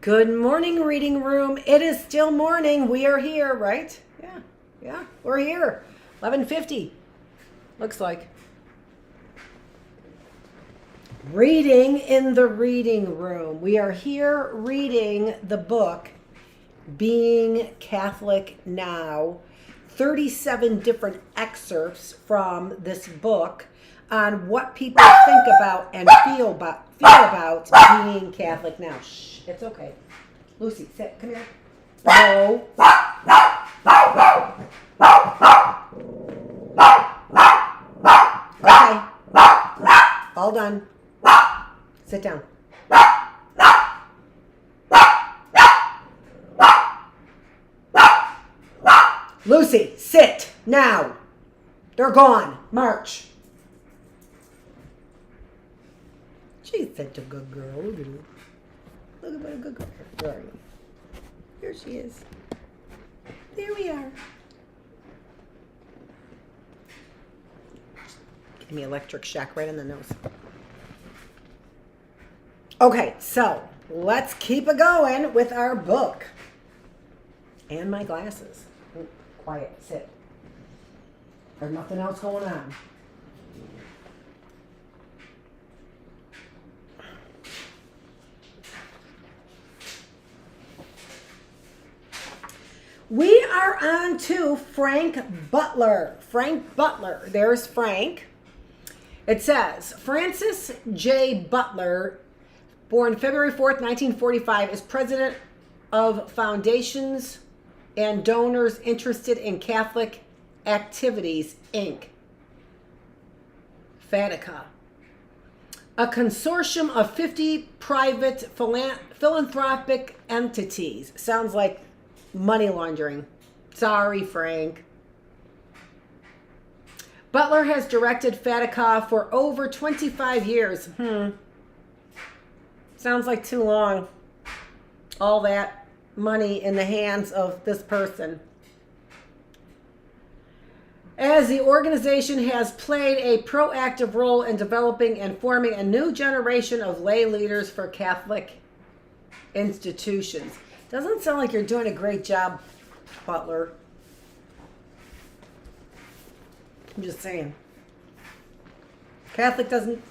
Good morning, reading room. It is still morning. We are here, right? Yeah, we're here. 11:50. Looks like. Reading in the reading room. We are here reading the book Being Catholic Now. 37 different excerpts from this book on what people think about and feel about being Catholic now. Shh, it's okay. Lucy, sit. Come here. No. Okay. All done. Sit down. Lucy, sit now. They're gone. March. She's such a good girl. Look at her. Look at what a good girl. Where are you? Here she is. There we are. Give me electric shock right in the nose. Okay, so let's keep it going with our book. And my glasses. Quiet, sit. There's nothing else going on. We are on to Frank Butler. Frank Butler. There's Frank. It says, Francis J. Butler, born February 4th, 1945, is president of foundations and donors interested in Catholic Activities, Inc. FATICA. A consortium of 50 private philanthropic entities. Sounds like money laundering. Sorry, Frank. Butler has directed FATICA for over 25 years. Sounds like too long. All that money in the hands of this person. As the organization has played a proactive role in developing and forming a new generation of lay leaders for Catholic institutions. Doesn't sound like you're doing a great job, Butler. I'm just saying. Catholicism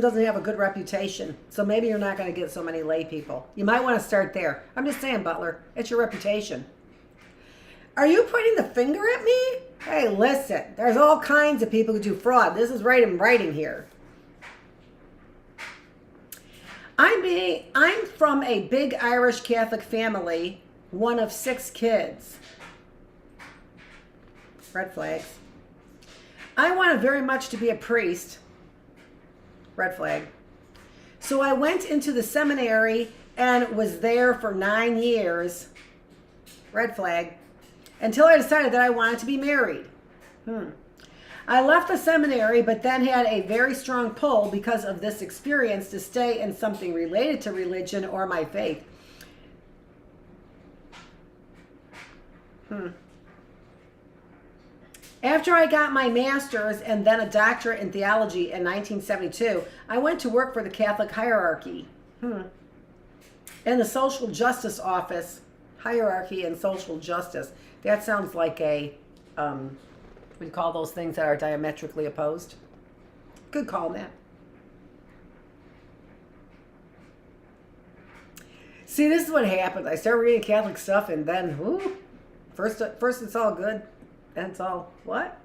doesn't have a good reputation, so maybe you're not going to get so many lay people. You might want to start there. I'm just saying, Butler, it's your reputation. Are you pointing the finger at me? Hey, listen, there's all kinds of people who do fraud. This is right in writing here. I'm from a big Irish Catholic family, one of 6 kids. Red flags. I wanted very much to be a priest. Red flag. So I went into the seminary and was there for 9 years. Red flag. Until I decided that I wanted to be married. I left the seminary, but then had a very strong pull because of this experience to stay in something related to religion or my faith. After I got my master's and then a doctorate in theology in 1972, I went to work for the Catholic hierarchy. In the social justice office, hierarchy and social justice. That sounds like a, what do you call those things that are diametrically opposed? Good call, Matt. See, this is what happens. I start reading Catholic stuff and then, first it's all good. Then it's all, what?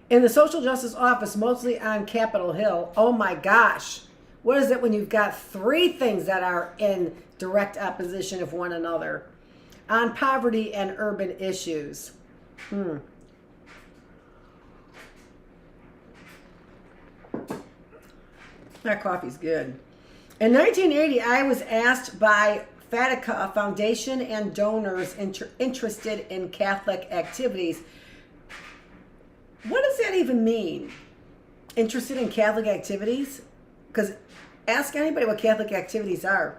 In the social justice office, mostly on Capitol Hill. Oh my gosh. What is it when you've got 3 things that are in direct opposition of one another? On poverty and urban issues. That coffee's good. In 1980, I was asked by FATICA, a foundation and donors interested in Catholic activities. What does that even mean? Interested in Catholic activities? Because ask anybody what Catholic activities are,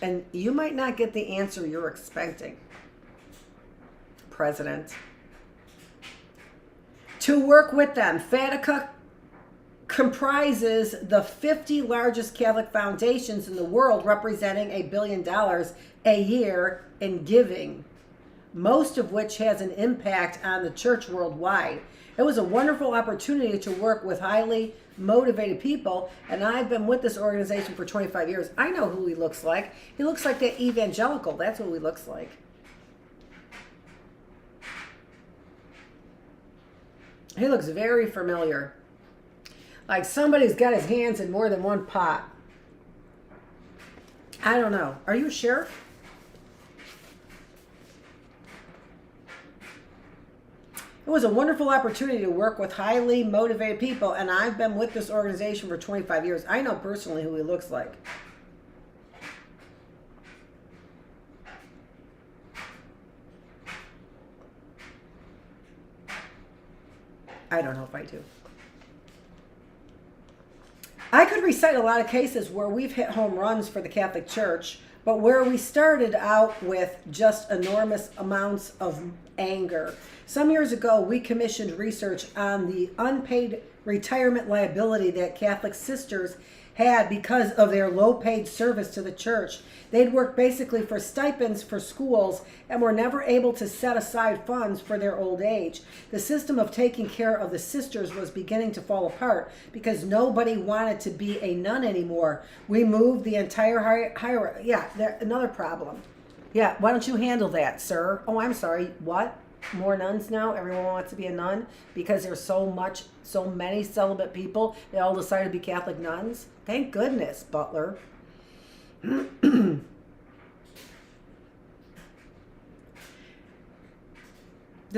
and you might not get the answer you're expecting. President. To work with them. FATICA comprises the 50 largest Catholic foundations in the world, representing $1 billion a year in giving, most of which has an impact on the church worldwide. It was a wonderful opportunity to work with highly motivated people, and I've been with this organization for 25 years. I know who he looks like. He looks like that evangelical. That's who he looks like. He looks very familiar. Like somebody's got his hands in more than one pot. I don't know. Are you a sheriff? It was a wonderful opportunity to work with highly motivated people, and I've been with this organization for 25 years. I know personally who he looks like. I don't know if I do. I could recite a lot of cases where we've hit home runs for the Catholic Church, but where we started out with just enormous amounts of anger. Some years ago, we commissioned research on the unpaid retirement liability that Catholic sisters had because of their low-paid service to the church. They'd work basically for stipends for schools and were never able to set aside funds for their old age. The system of taking care of the sisters was beginning to fall apart because nobody wanted to be a nun anymore. We moved the entire hierarchy. Yeah, another problem. Yeah, why don't you handle that, sir? Oh, I'm sorry. What? More nuns now? Everyone wants to be a nun because there's so many celibate people. They all decided to be Catholic nuns. Thank goodness, Butler. The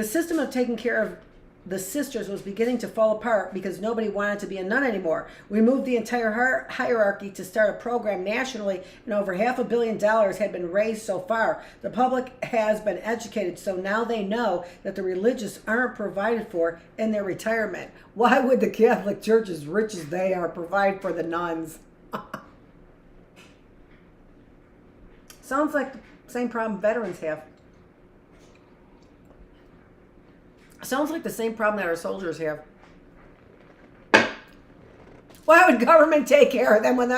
system of taking care of the sisters was beginning to fall apart because nobody wanted to be a nun anymore. We moved the entire hierarchy to start a program nationally, and over $500 million had been raised so far. The public has been educated, so now they know that the religious aren't provided for in their retirement. Why would the Catholic Church, as rich as they are, provide for the nuns? Sounds like the same problem veterans have. Sounds like the same problem that our soldiers have. Why would government take care of them when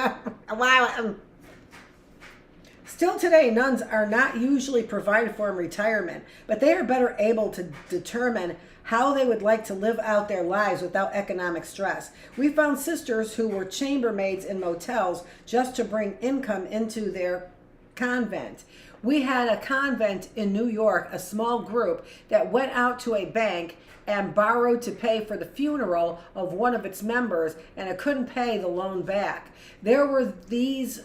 Still today, nuns are not usually provided for in retirement, but they are better able to determine how they would like to live out their lives without economic stress. We found sisters who were chambermaids in motels just to bring income into their convent. We had a convent in New York, a small group that went out to a bank and borrowed to pay for the funeral of one of its members, and it couldn't pay the loan back. There were these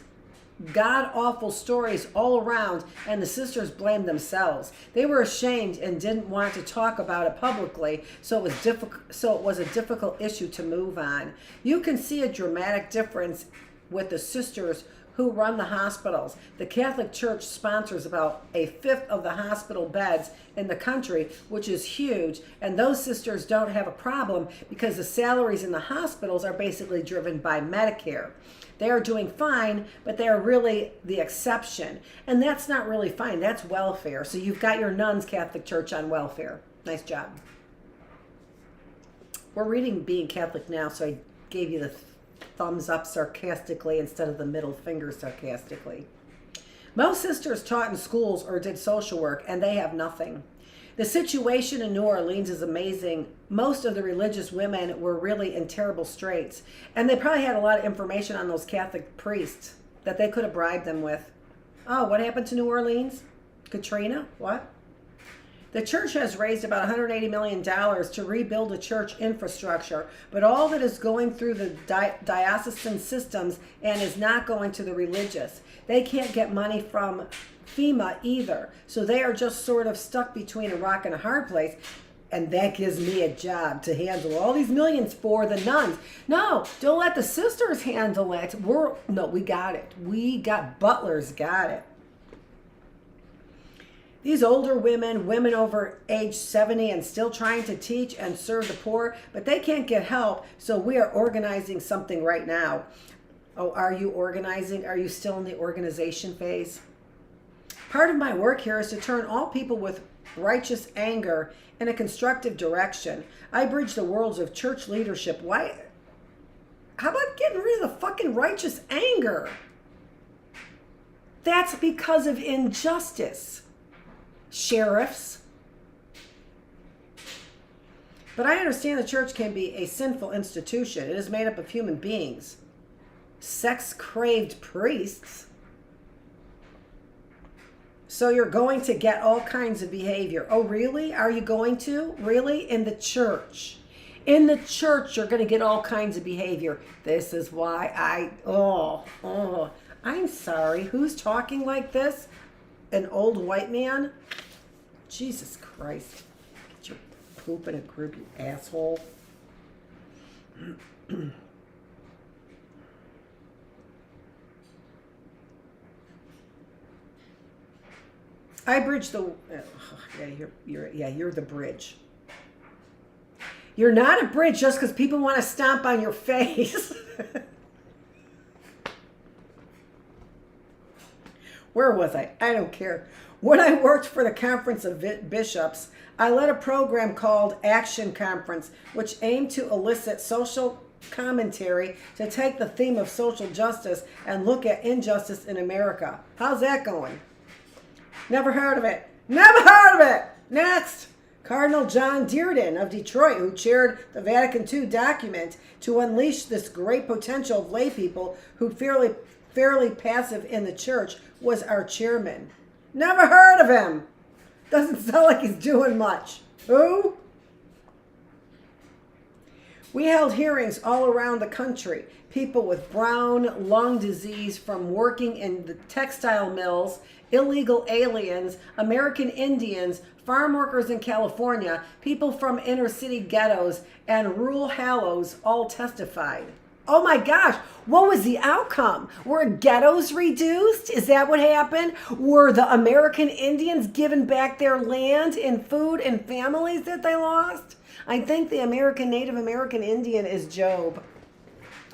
god-awful stories all around, and the sisters blamed themselves. They were ashamed and didn't want to talk about it publicly, so it was a difficult issue to move on. You can see a dramatic difference with the sisters who run the hospitals. The Catholic Church sponsors about 1/5 of the hospital beds in the country, which is huge, and those sisters don't have a problem because the salaries in the hospitals are basically driven by Medicare. They are doing fine, but they are really the exception, and that's not really fine. That's welfare. So you've got your nuns, Catholic Church, on welfare. Nice job. We're reading Being Catholic Now, so I gave you the thumbs up sarcastically instead of the middle finger sarcastically. Most sisters taught in schools or did social work, and they have nothing. The situation in New Orleans is amazing. Most of the religious women were really in terrible straits, and they probably had a lot of information on those Catholic priests that they could have bribed them with. Oh, what happened to New Orleans? Katrina? What? The church has raised about $180 million to rebuild a church infrastructure, but all that is going through the diocesan systems and is not going to the religious. They can't get money from FEMA either, so they are just sort of stuck between a rock and a hard place, and that gives me a job to handle all these millions for the nuns. No, don't let the sisters handle it. We got it. Butler's got it. These older women over age 70 and still trying to teach and serve the poor, but they can't get help, so we are organizing something right now. Oh, are you organizing? Are you still in the organization phase? Part of my work here is to turn all people with righteous anger in a constructive direction. I bridge the worlds of church leadership. Why a fucking righteous anger. That's because of injustice. Sheriffs. But I understand the church can be a sinful institution. It is made up of human beings. Sex-craved priests. So you're going to get all kinds of behavior. Oh, really? Are you going to? Really? In the church. In the church, you're going to get all kinds of behavior. This is why I'm sorry. Who's talking like this? An old white man? Jesus Christ. Get your poop in a group, you asshole. I bridge the. You're the bridge. You're not a bridge just because people want to stomp on your face. Where was I? I don't care. When I worked for the Conference of Bishops, I led a program called Action Conference, which aimed to elicit social commentary to take the theme of social justice and look at injustice in America. How's that going? Never heard of it. Never heard of it. Next. Cardinal John Dearden of Detroit, who chaired the Vatican II document to unleash this great potential of lay people who fairly passive in the church, was our chairman. Never heard of him. Doesn't sound like he's doing much. Who? We held hearings all around the country. People with brown lung disease from working in the textile mills, illegal aliens, American Indians, farm workers in California, people from inner city ghettos, and rural hallows all testified. Oh my gosh, what was the outcome? Were ghettos reduced? Is that what happened? Were the American Indians given back their land and food and families that they lost? I think the Native American Indian is Job.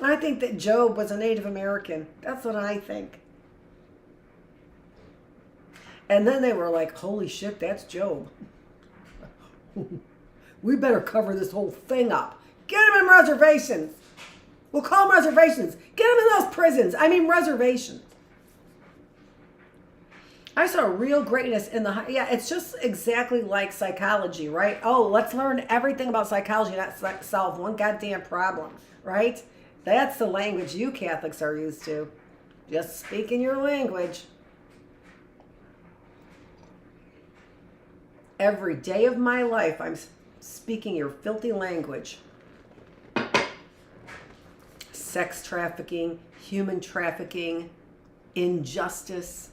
I think that Job was a Native American. That's what I think. And then they were like, holy shit, that's Job. We better cover this whole thing up. Get him in reservations. We'll call them reservations. Get them in those prisons. I mean reservations. I saw real greatness in the... Yeah, it's just exactly like psychology, right? Oh, let's learn everything about psychology, not solve one goddamn problem, right? That's the language you Catholics are used to. Just speaking your language. Every day of my life, I'm speaking your filthy language. Sex trafficking, human trafficking, injustice,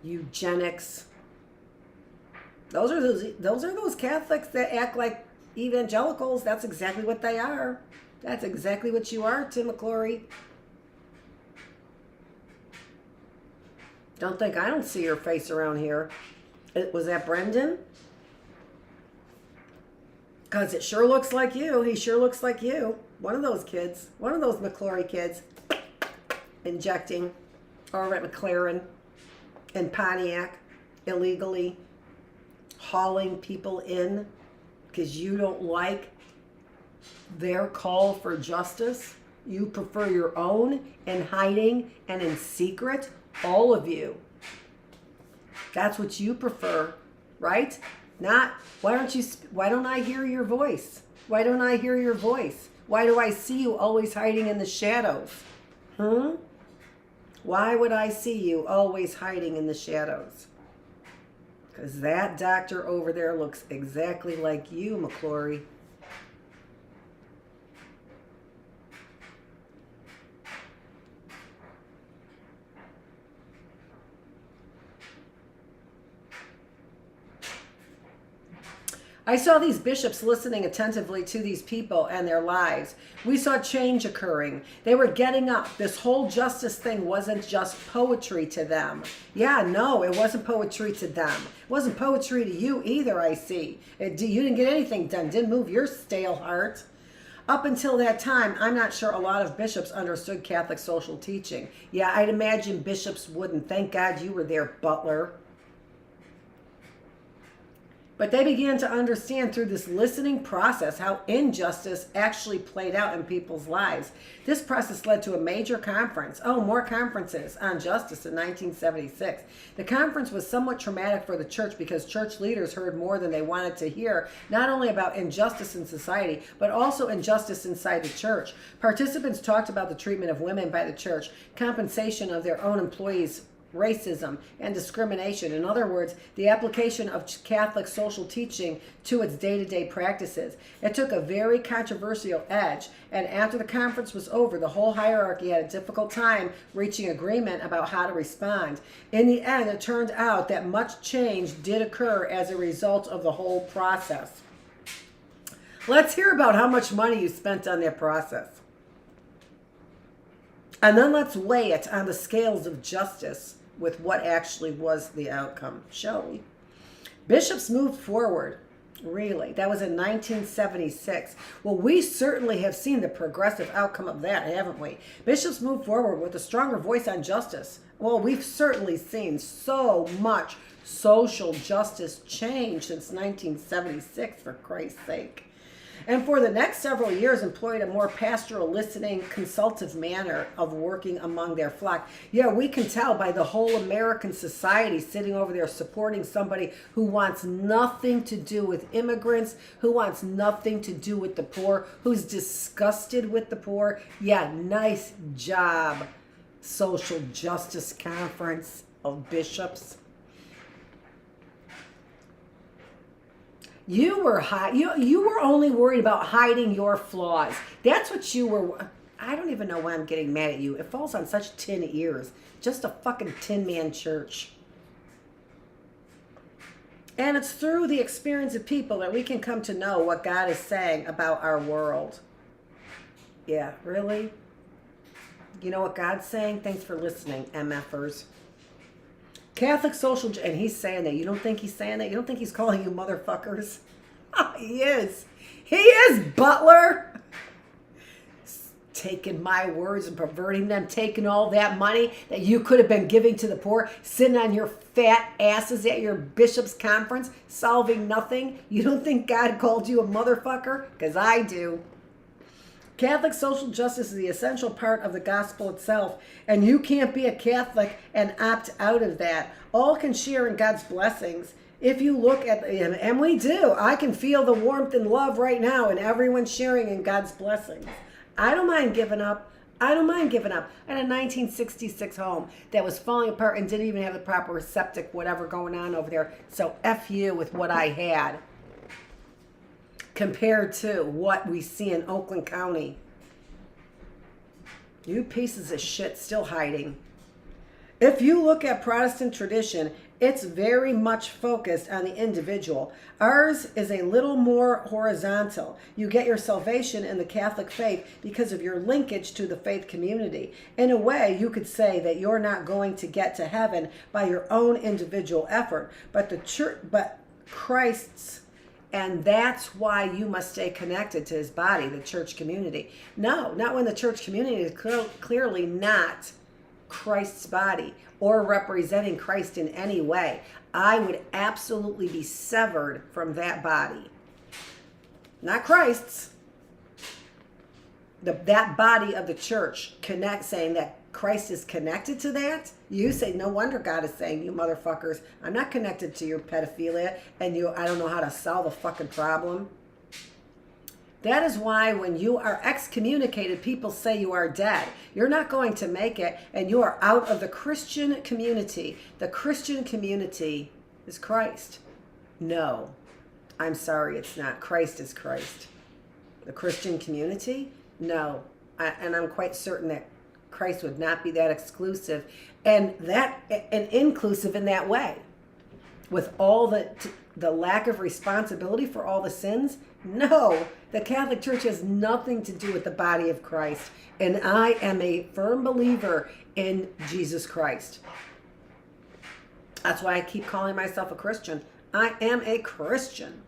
eugenics. Those are those Catholics that act like evangelicals. That's exactly what they are. That's exactly what you are, Tim McClory. Don't think I don't see your face around here. Was that Brendan? Because it sure looks like you. He sure looks like you. One of those kids. One of those McClory kids. Injecting. Or at McLaren. In Pontiac. Illegally. Hauling people in. Because you don't like their call for justice. You prefer your own. In hiding and in secret. All of you. That's what you prefer. Right? Not, why don't I hear your voice? Why don't I hear your voice? Why do I see you always hiding in the shadows? Why would I see you always hiding in the shadows? Because that doctor over there looks exactly like you, McClory. I saw these bishops listening attentively to these people and their lives. We saw change occurring. They were getting up. This whole justice thing wasn't just poetry to them. Yeah, no, it wasn't poetry to them. It wasn't poetry to you either, I see. You didn't get anything done. Didn't move your stale heart. Up until that time, I'm not sure a lot of bishops understood Catholic social teaching. Yeah, I'd imagine bishops wouldn't. Thank God you were there, Butler. But they began to understand through this listening process how injustice actually played out in people's lives. This process led to a major conference, more conferences on justice in 1976. The conference was somewhat traumatic for the church because church leaders heard more than they wanted to hear, not only about injustice in society, but also injustice inside the church. Participants talked about the treatment of women by the church, compensation of their own employees, racism, and discrimination. In other words, the application of Catholic social teaching to its day-to-day practices. It took a very controversial edge, and after the conference was over, the whole hierarchy had a difficult time reaching agreement about how to respond. In the end, it turned out that much change did occur as a result of the whole process. Let's hear about how much money you spent on that process. And then let's weigh it on the scales of justice with what actually was the outcome, shall we? Bishops moved forward. Really? That was in 1976. Well, we certainly have seen the progressive outcome of that, haven't we? Bishops moved forward with a stronger voice on justice. Well, we've certainly seen so much social justice change since 1976, for Christ's sake. And for the next several years employed a more pastoral, listening, consultative manner of working among their flock. Yeah, we can tell by the whole American society sitting over there supporting somebody who wants nothing to do with immigrants, who wants nothing to do with the poor, who's disgusted with the poor. Yeah, nice job, Social Justice Conference of Bishops. You were only worried about hiding your flaws. That's what you were. I don't even know why I'm getting mad at you. It falls on such tin ears. Just a fucking tin man church. And it's through the experience of people that we can come to know what God is saying about our world. Yeah, really? You know what God's saying? Thanks for listening, MFers. Catholic social, and he's saying that. You don't think he's saying that? You don't think he's calling you motherfuckers? Oh, he is. He is, Butler. Taking my words and perverting them, taking all that money that you could have been giving to the poor, sitting on your fat asses at your bishop's conference, solving nothing. You don't think God called you a motherfucker? Because I do. Catholic social justice is the essential part of the gospel itself, and you can't be a Catholic and opt out of that. All can share in God's blessings. If you look at, and we do, I can feel the warmth and love right now, and everyone sharing in God's blessings. I don't mind giving up. I don't mind giving up. I had a 1966 home that was falling apart and didn't even have the proper septic, whatever going on over there. So F you with what I had, compared to what we see in Oakland County. You pieces of shit still hiding. If you look at Protestant tradition, it's very much focused on the individual. Ours is a little more horizontal. You get your salvation in the Catholic faith because of your linkage to the faith community. In a way, you could say that you're not going to get to heaven by your own individual effort, but the church, but Christ's. And that's why you must stay connected to his body, the church community. No, not when the church community is clearly not Christ's body or representing Christ in any way. I would absolutely be severed from that body. Not Christ's. That body of the church, saying that Christ is connected to that. You say, no wonder God is saying, you motherfuckers, I'm not connected to your pedophilia, and I don't know how to solve the fucking problem. That is why when you are excommunicated, people say you are dead. You're not going to make it, and you are out of the Christian community. The Christian community is Christ. No, I'm sorry, it's not. Christ is Christ. The Christian community? No. And I'm quite certain that Christ would not be that exclusive and inclusive in that way. With all the lack of responsibility for all the sins? No, the Catholic Church has nothing to do with the body of Christ. And I am a firm believer in Jesus Christ. That's why I keep calling myself a Christian. I am a Christian.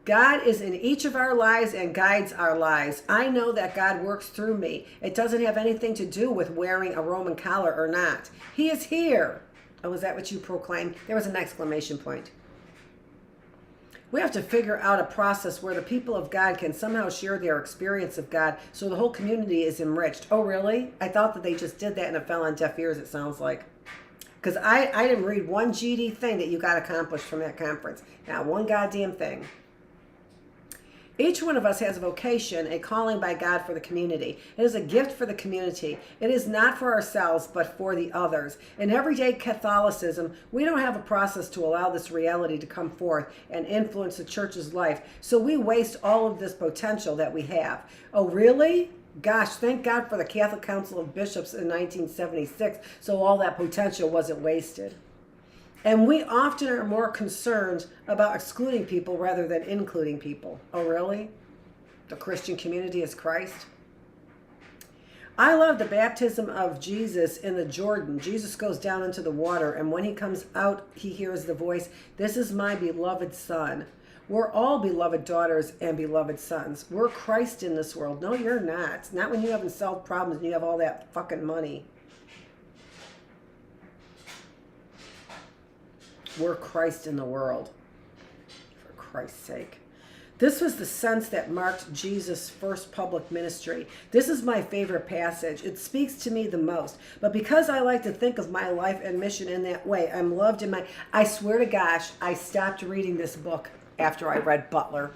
God is in each of our lives and guides our lives. I know that God works through me. It doesn't have anything to do with wearing a Roman collar or not. He is here. Oh, is that what you proclaim? There was an exclamation point. We have to figure out a process where the people of God can somehow share their experience of God so the whole community is enriched. Oh, really? I thought that they just did that and it fell on deaf ears, it sounds like. Because I didn't read one GD thing that you got accomplished from that conference. Not one goddamn thing. Each one of us has a vocation, a calling by God for the community. It is a gift for the community. It is not for ourselves, but for the others. In everyday Catholicism, we don't have a process to allow this reality to come forth and influence the church's life. So we waste all of this potential that we have. Oh, really? Gosh, thank God for the Catholic Council of Bishops in 1976, so all that potential wasn't wasted. And we often are more concerned about excluding people rather than including people. Oh, really? The Christian community is Christ? I love the baptism of Jesus in the Jordan. Jesus goes down into the water, and when he comes out, he hears the voice, "This is my beloved son." We're all beloved daughters and beloved sons. We're Christ in this world. No, you're not. Not when you haven't solved problems and you have all that fucking money. We're Christ in the world. For Christ's sake. This was the sense that marked Jesus' first public ministry. This is my favorite passage. It speaks to me the most. But because I like to think of my life and mission in that way, I'm loved in my... I swear to gosh, I stopped reading this book after I read Butler.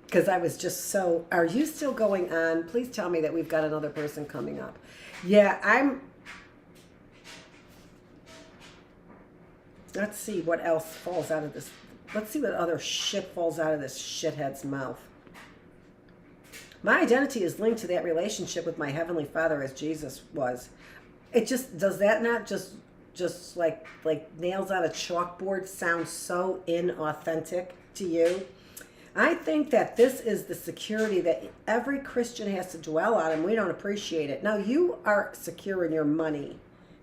Because I was just so... Are you still going on? Please tell me that we've got another person coming up. Yeah, Let's see what else falls out of this. Let's see what other shit falls out of this shithead's mouth. My identity is linked to that relationship with my Heavenly Father as Jesus was. It just, does that not just like nails on a chalkboard sound so inauthentic to you? I think that this is the security that every Christian has to dwell on, and we don't appreciate it. Now, you are secure in your money,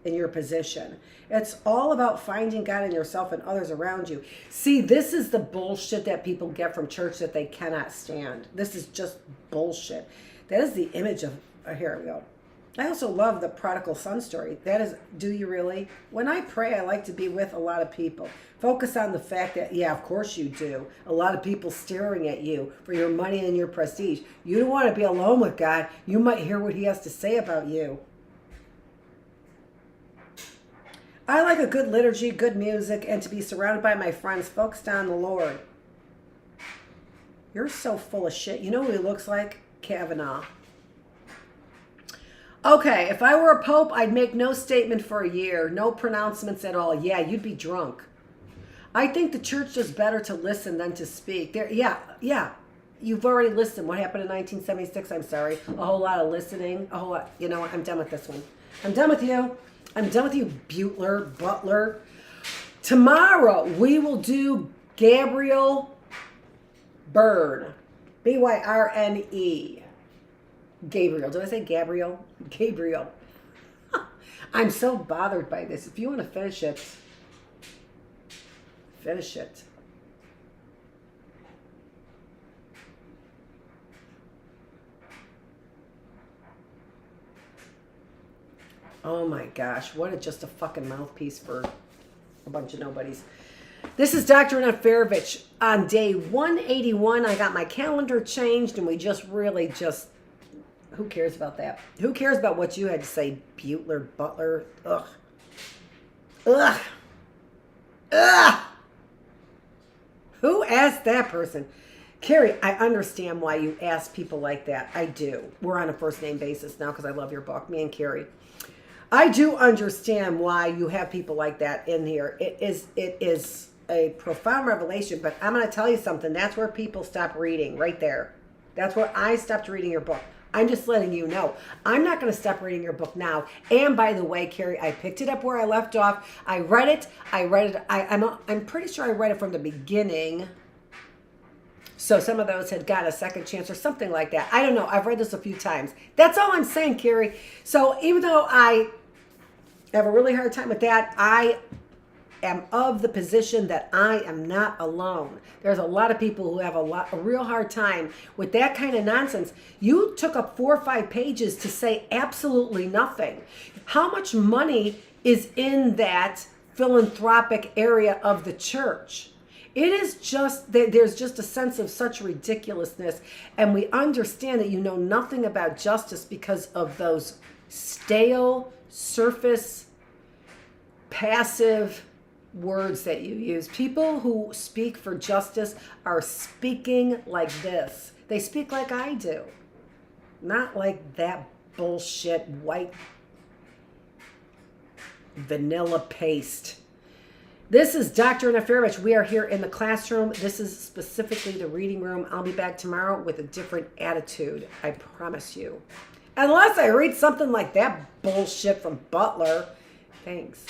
in your position. It's all about finding God in yourself and others around you. See, this is the bullshit that people get from church that they cannot stand. This is just bullshit. That is the image of, here we go. I also love the prodigal son story. That is, do you really? When I pray, I like to be with a lot of people. Focus on the fact that, yeah, of course you do. A lot of people staring at you for your money and your prestige. You don't want to be alone with God. You might hear what he has to say about you. I like a good liturgy, good music, and to be surrounded by my friends focused on the Lord. You're so full of shit. You know who he looks like? Kavanaugh. Okay, if I were a pope, I'd make no statement for a year. No pronouncements at all. Yeah, you'd be drunk. I think the church does better to listen than to speak. Yeah. You've already listened. What happened in 1976? I'm sorry. A whole lot of listening. A whole lot. You know what? I'm done with this one. I'm done with you. I'm done with you, Butler. Tomorrow, we will do Gabriel Byrne. B-Y-R-N-E. Gabriel. Did I say Gabriel? Gabriel. I'm so bothered by this. If you want to finish it, finish it. Oh my gosh, what just a fucking mouthpiece for a bunch of nobodies. This is Dr. Annette Feravich. On day 181, I got my calendar changed, and we just really who cares about that? Who cares about what you had to say, Butler? Ugh. Who asked that person? Kerry, I understand why you ask people like that. I do. We're on a first name basis now because I love your book, me and Kerry. I do understand why you have people like that in here. It is a profound revelation, but I'm going to tell you something. That's where people stop reading, right there. That's where I stopped reading your book. I'm just letting you know. I'm not going to stop reading your book now. And by the way, Kerry, I picked it up where I left off. I read it. I'm pretty sure I read it from the beginning. So some of those had got a second chance or something like that. I don't know. I've read this a few times. That's all I'm saying, Kerry. So even though I have a really hard time with that, I am of the position that I am not alone. There's a lot of people who have a real hard time with that kind of nonsense. You took up 4 or 5 pages to say absolutely nothing. How much money is in that philanthropic area of the church? It is just that there's just a sense of such ridiculousness, and we understand that you know nothing about justice because of those stale, surface, passive words that you use. People who speak for justice are speaking like this. They speak like I do, not like that bullshit white vanilla paste. This is Dr. Annette Feravich. We are here in the classroom. This is specifically the reading room. I'll be back tomorrow with a different attitude. I promise you. Unless I read something like that bullshit from Butler. Thanks.